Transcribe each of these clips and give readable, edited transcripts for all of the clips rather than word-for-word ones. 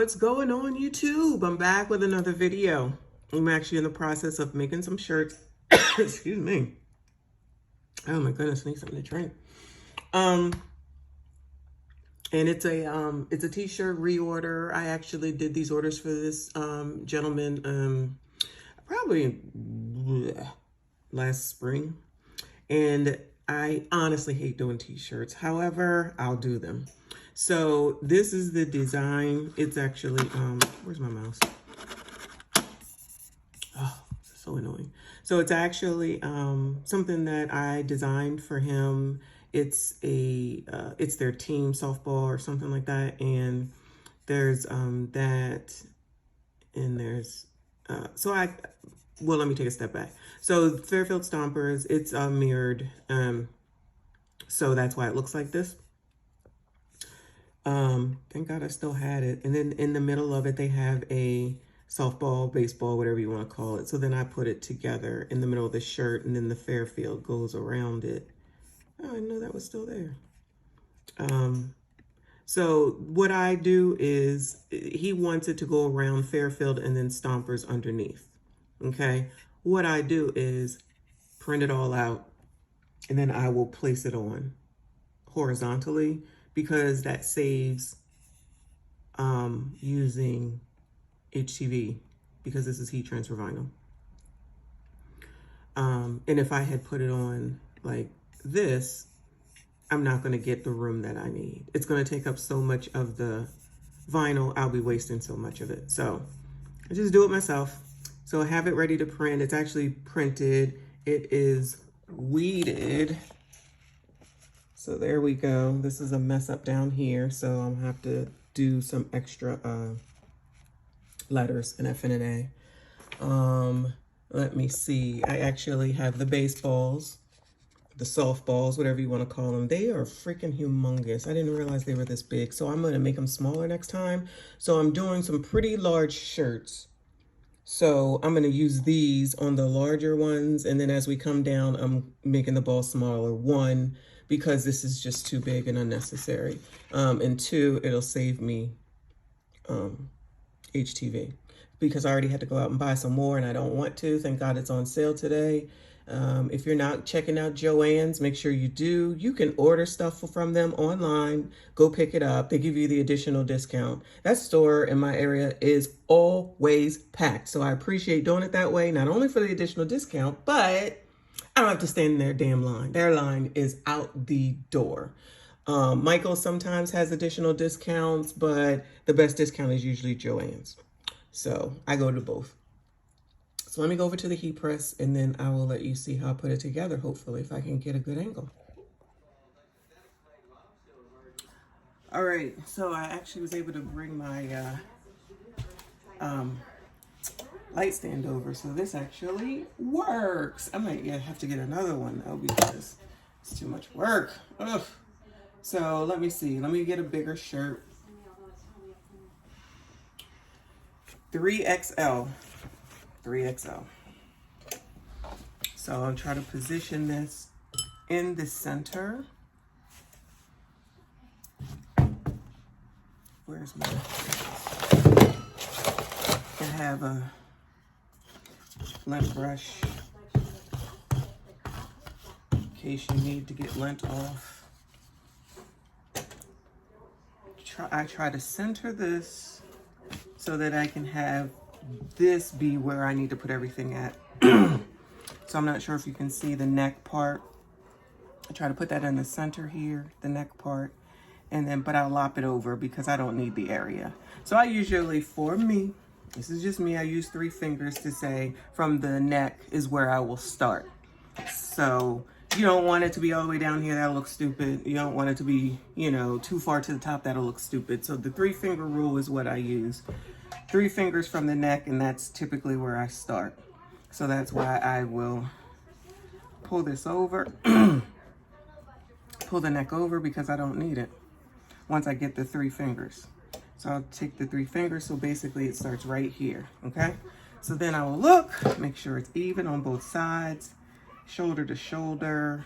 What's going on, YouTube? I'm back with another video. I'm actually in the process of making some shirts. Excuse me. Oh my goodness, I need something to drink. And it's a t-shirt reorder. I actually did these orders for this gentleman probably last spring. And I honestly hate doing t-shirts. However, I'll do them. So this is the design. It's actually, where's my mouse? Oh, so annoying. So it's actually something that I designed for him. It's it's their team softball or something like that. And there's that, and there's, well, let me take a step back. So Fairfield Stompers, it's mirrored. So that's why it looks like this. Thank God I still had it. And then in the middle of it, they have a softball, baseball, whatever you want to call it. So then I put it together in the middle of the shirt, and then the Fairfield goes around it. Oh, I didn't know that was still there. So what I do is he wants it to go around Fairfield and then Stompers underneath. Okay. What I do is print it all out, and then I will place it on horizontally, because that saves using HTV, because this is heat transfer vinyl. And if I had put it on like this, I'm not going to get the room that I need. It's going to take up so much of the vinyl. I'll be wasting so much of it. So I just do it myself. So I have it ready to print. It's actually printed. It is weeded. So there we go. This is a mess up down here. So I'm gonna have to do some extra letters in F and an A. Let me see. I actually have the baseballs, the softballs, whatever you want to call them. They are freaking humongous. I didn't realize they were this big. So I'm gonna make them smaller next time. So I'm doing some pretty large shirts. So I'm gonna use these on the larger ones. And then as we come down, I'm making the ball smaller. One, because this is just too big and unnecessary. And two, it'll save me HTV, because I already had to go out and buy some more and I don't want to. Thank God it's on sale today. If you're not checking out Joann's, make sure you do. You can order stuff from them online. Go pick it up. They give you the additional discount. That store in my area is always packed. So I appreciate doing it that way, not only for the additional discount, but I don't have to stand in their damn line. Their line is out the door. Michael sometimes has additional discounts, but the best discount is usually Joann's. So I go to both. So let me go over to the heat press, and then I will let you see how I put it together, hopefully, if I can get a good angle. All right, so I actually was able to bring my light stand over, so this actually works. I might have to get another one though, because it's too much work. Ugh. So let me see. Let me get a bigger shirt. 3XL. 3XL. So I'll try to position this in the center. Where's my? I have a lint brush in case you need to get lint off. I try to center this so that I can have this be where I need to put everything at. So I'm not sure if you can see the neck part. I try to put that in the center here, the neck part, and then, but I'll lop it over because I don't need the area. So I usually, for me, this is just me, I use 3 fingers to say from the neck is where I will start. So you don't want it to be all the way down here, that'll look stupid. You don't want it to be, you know, too far to the top, that'll look stupid. So the 3-finger rule is what I use. 3 fingers from the neck, and that's typically where I start. So that's why I will pull this over, pull the neck over, because I don't need it once I get the 3 fingers. So I'll take the 3 fingers, so basically it starts right here, okay? So then I will look, make sure it's even on both sides, shoulder to shoulder,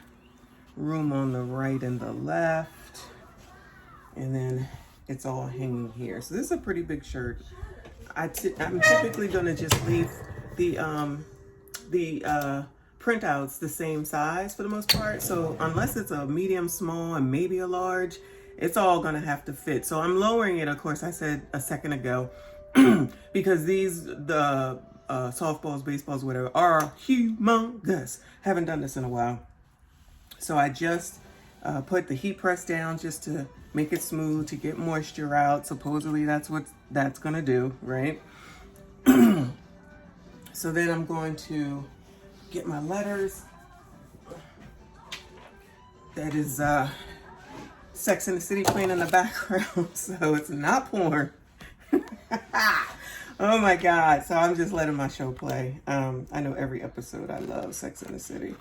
room on the right and the left, and then it's all hanging here. So this is a pretty big shirt. I'm typically gonna just leave the printouts the same size for the most part. So unless it's a medium, small, and maybe a large, it's all gonna have to fit. So I'm lowering it, of course, I said a second ago, because the softballs, baseballs, whatever, are humongous. Haven't done this in a while. So I just put the heat press down just to make it smooth, to get moisture out. Supposedly that's what that's gonna do, right? So then I'm going to get my letters. That is Sex and the City playing in the background, so it's not porn. Oh my God. So I'm just letting my show play. I know every episode I love Sex and the City.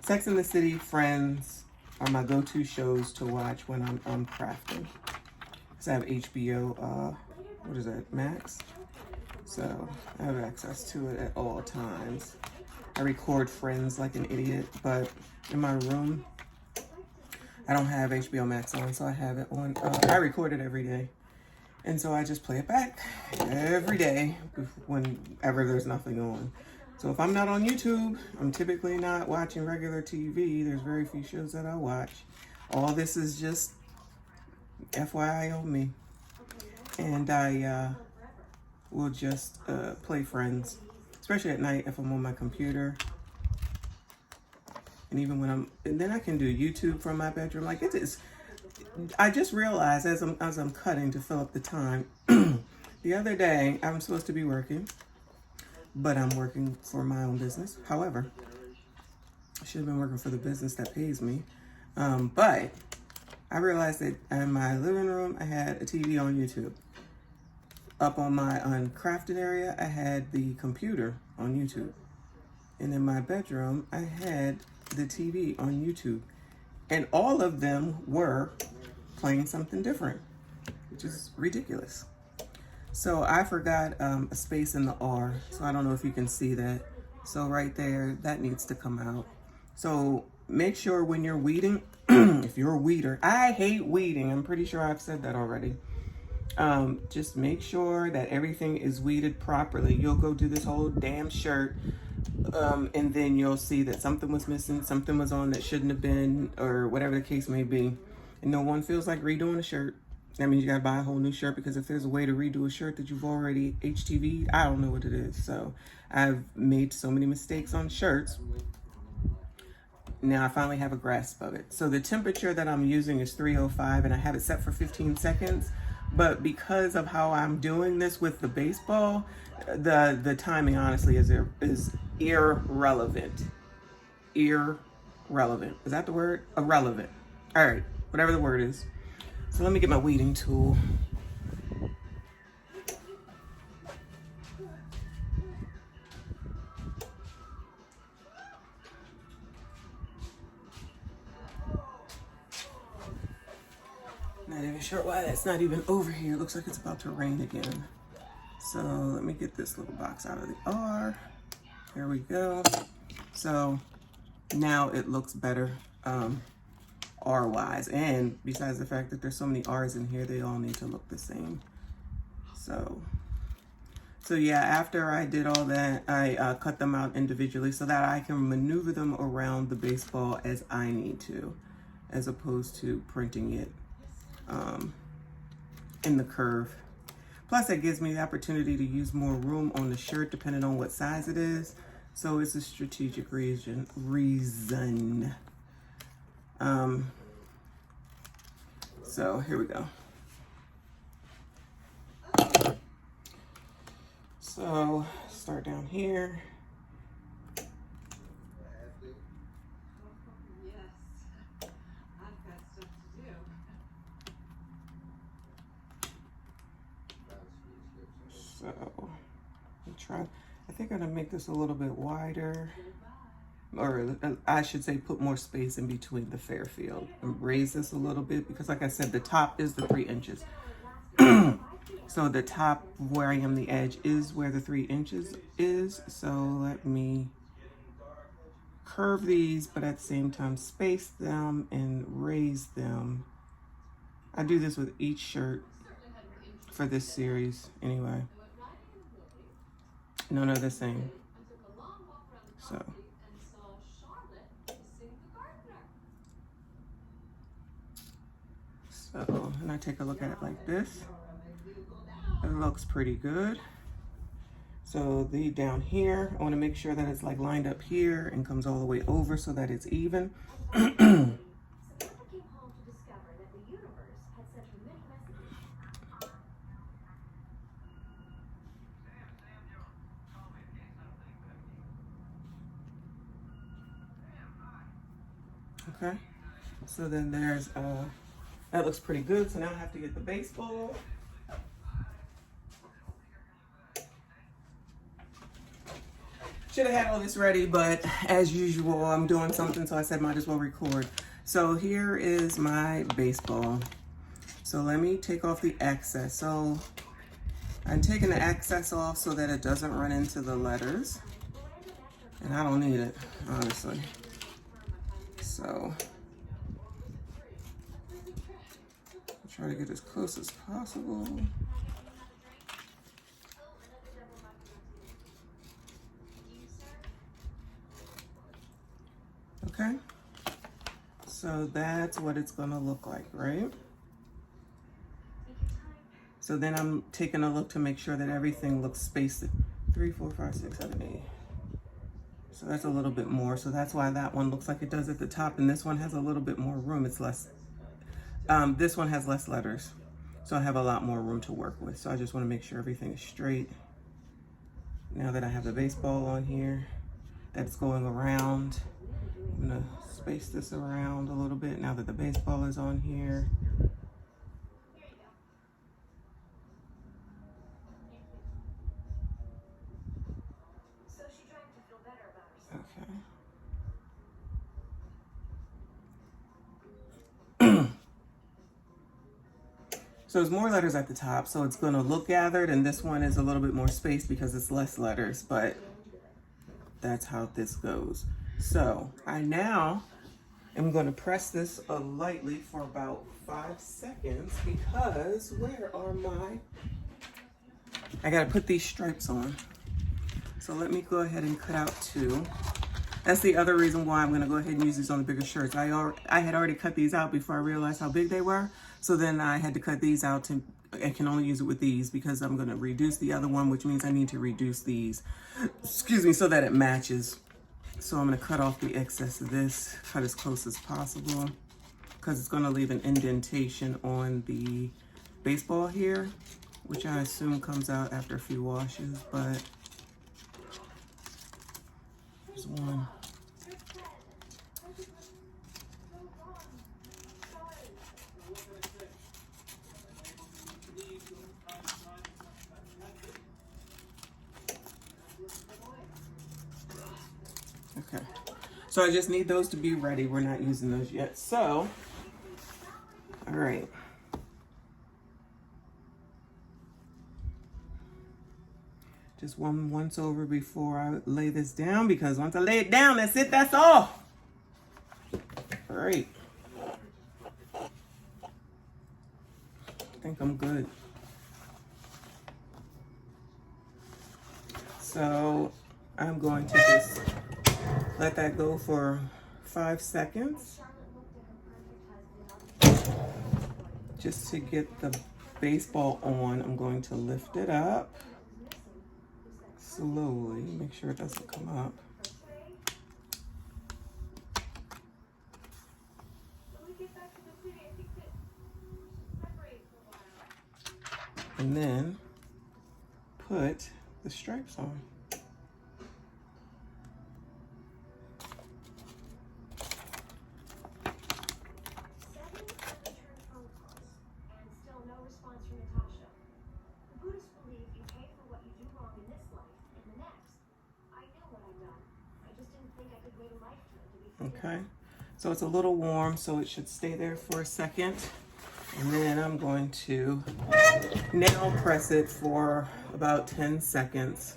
Sex and the City, Friends are my go-to shows to watch when I'm crafting. Because I have HBO, what is that, Max? So I have access to it at all times. I record Friends like an idiot, but in my room, I don't have HBO Max on, so I have it on. I record it every day. And so I just play it back every day whenever there's nothing on. So if I'm not on YouTube, I'm typically not watching regular TV. There's very few shows that I watch. All this is just FYI on me. And I will just play Friends, especially at night if I'm on my computer. And even when and then I can do YouTube from my bedroom. Like it is. I just realized as I'm cutting to fill up the time, the other day I'm supposed to be working, but I'm working for my own business. However, I should have been working for the business that pays me. But I realized that in my living room, I had a TV on YouTube. Up on my uncrafted area, I had the computer on YouTube. And in my bedroom, I had the TV on YouTube. And all of them were playing something different, which is ridiculous. So I forgot a space in the R, so I don't know if you can see that. So right there, that needs to come out. So make sure when you're weeding, if you're a weeder, I hate weeding, I'm pretty sure I've said that already. Just make sure that everything is weeded properly. You'll go do this whole damn shirt, and then you'll see that something was missing, something was on that shouldn't have been, or whatever the case may be. And no one feels like redoing a shirt. That means you gotta buy a whole new shirt, because if there's a way to redo a shirt that you've already HTV'd, I don't know what it is. So I've made so many mistakes on shirts. Now I finally have a grasp of it. So the temperature that I'm using is 305, and I have it set for 15 seconds. But because of how I'm doing this with the baseball, the timing honestly is irrelevant. Irrelevant. Is that the word? Irrelevant. All right, whatever the word is. So let me get my weeding tool. Not even sure why that's not even over here. It looks like it's about to rain again. So let me get this little box out of the R. There we go. So now it looks better R-wise. And besides the fact that there's so many R's in here, they all need to look the same. So yeah, after I did all that, I cut them out individually so that I can maneuver them around the baseball as I need to, as opposed to printing it in the curve. Plus it gives me the opportunity to use more room on the shirt depending on what size it is. So it's a strategic reason. So here we go. So start down here. So I think I'm gonna make this a little bit wider, or I should say put more space in between the Fairfield and raise this a little bit, because like I said, the top is the 3 inches. So the top where I am the edge is where the 3 inches is. So let me curve these, but at the same time space them and raise them. I do this with each shirt for this series anyway. None are the same. So, and I take a look at it like this. It looks pretty good. So the down here, I want to make sure that it's like lined up here and comes all the way over so that it's even. Okay, so then there's, that looks pretty good. So now I have to get the baseball. Should have had all this ready, but as usual, I'm doing something, so I said might as well record. So here is my baseball. So let me take off the excess. So I'm taking the excess off so that it doesn't run into the letters. And I don't need it, honestly. So I'll try to get as close as possible. Okay, so that's what it's gonna look like, right? So then I'm taking a look to make sure that everything looks spaced. 3, 4, 5, 6, 7, 8. So that's a little bit more. So that's why that one looks like it does at the top, and this one has a little bit more room. It's less, this one has less letters. So I have a lot more room to work with. So I just wanna make sure everything is straight. Now that I have the baseball on here, that's going around. I'm gonna space this around a little bit now that the baseball is on here. Okay. So there's more letters at the top, so it's gonna look gathered, and this one is a little bit more spaced because it's less letters, but that's how this goes. So I now am going to press this lightly for about 5 seconds because where are my, I got to put these stripes on. So let me go ahead and cut out 2. That's the other reason why I'm going to go ahead and use these on the bigger shirts. I had already cut these out before I realized how big they were. So then I had to cut these out to, I can only use it with these because I'm going to reduce the other one, which means I need to reduce these, excuse me, so that it matches. So I'm going to cut off the excess of this, cut as close as possible, because it's going to leave an indentation on the baseball here, which I assume comes out after a few washes, but there's one. Okay, so I just need those to be ready. We're not using those yet. So, all right. Just one once over before I lay this down, because once I lay it down, that's it, that's all. All right. I think I'm good. So I'm going to just let that go for 5 seconds. Just to get the baseball on, I'm going to lift it up slowly, make sure it doesn't come up. And then put the stripes on. Okay, so it's a little warm, so it should stay there for a second. And then I'm going to nail press it for about 10 seconds.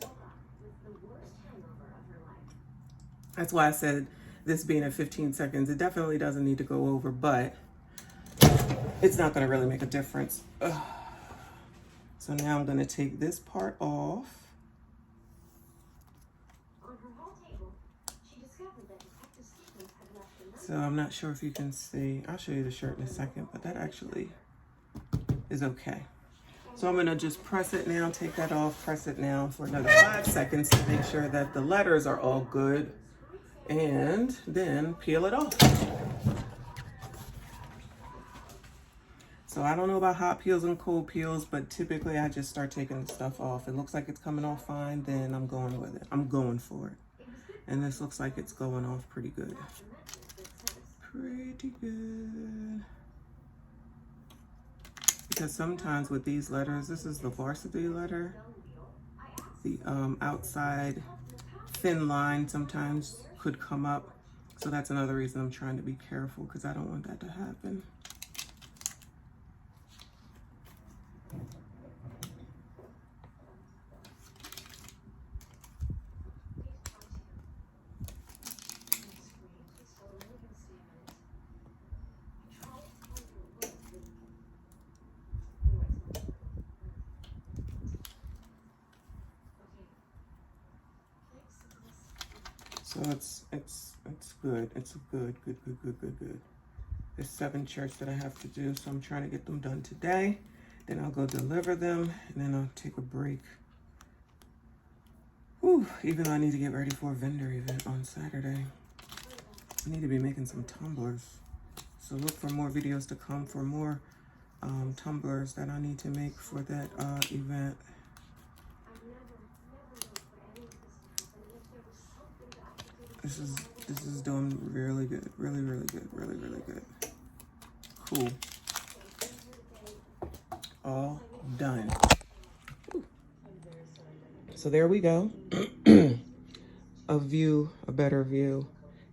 That's why I said this being at 15 seconds, it definitely doesn't need to go over, but it's not going to really make a difference. So now I'm going to take this part off. So I'm not sure if you can see. I'll show you the shirt in a second, but that actually is okay. So I'm going to just press it now, take that off, press it now for another 5 seconds to make sure that the letters are all good, and then peel it off. So I don't know about hot peels and cold peels, but typically I just start taking the stuff off. It looks like it's coming off fine, then I'm going with it. I'm going for it. And this looks like it's going off pretty good. Pretty good. Because sometimes with these letters, this is the varsity letter. The outside thin line sometimes could come up. So that's another reason I'm trying to be careful, because I don't want that to happen. So it's good. It's good. There's 7 shirts that I have to do, so I'm trying to get them done today. Then I'll go deliver them, and then I'll take a break. Whew, even though I need to get ready for a vendor event on Saturday. I need to be making some tumblers. So look for more videos to come for more tumblers that I need to make for that event. This is doing really good. Really good. Really good. Cool. All done. So there we go. A better view.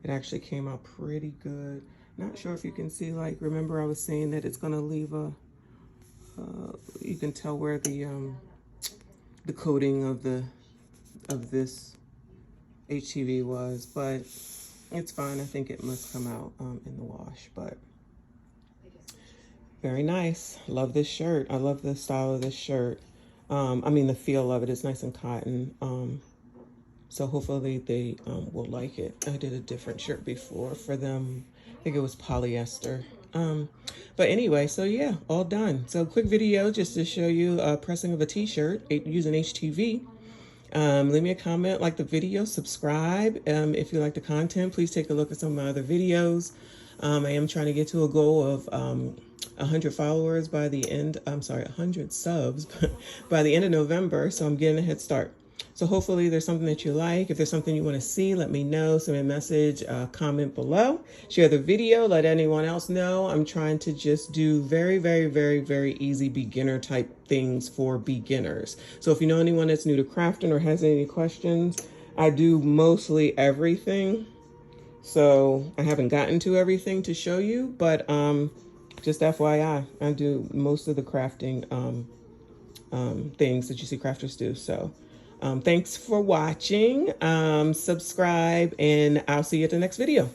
It actually came out pretty good. Not sure if you can see, like, remember I was saying that it's gonna leave a, you can tell where the coating of this HTV was, but it's fine. I think it must come out in the wash, but very nice. Love this shirt. I love the style of this shirt. I mean, the feel of it is nice and cotton. So hopefully they will like it. I did a different shirt before for them. I think it was polyester. But anyway, so yeah, all done. So quick video just to show you pressing of a t-shirt using HTV. Leave me a comment, like the video, subscribe. If you like the content, please take a look at some of my other videos. I am trying to get to a goal of 100 followers by the end, 100 subs by the end of November. So I'm getting a head start. So hopefully there's something that you like. If there's something you want to see, let me know. Send me a message, comment below. Share the video. Let anyone else know. I'm trying to just do very easy beginner type things for beginners. So if you know anyone that's new to crafting or has any questions, I do mostly everything. So I haven't gotten to everything to show you, but just FYI, I do most of the crafting things that you see crafters do. So thanks for watching. Subscribe, and I'll see you at the next video.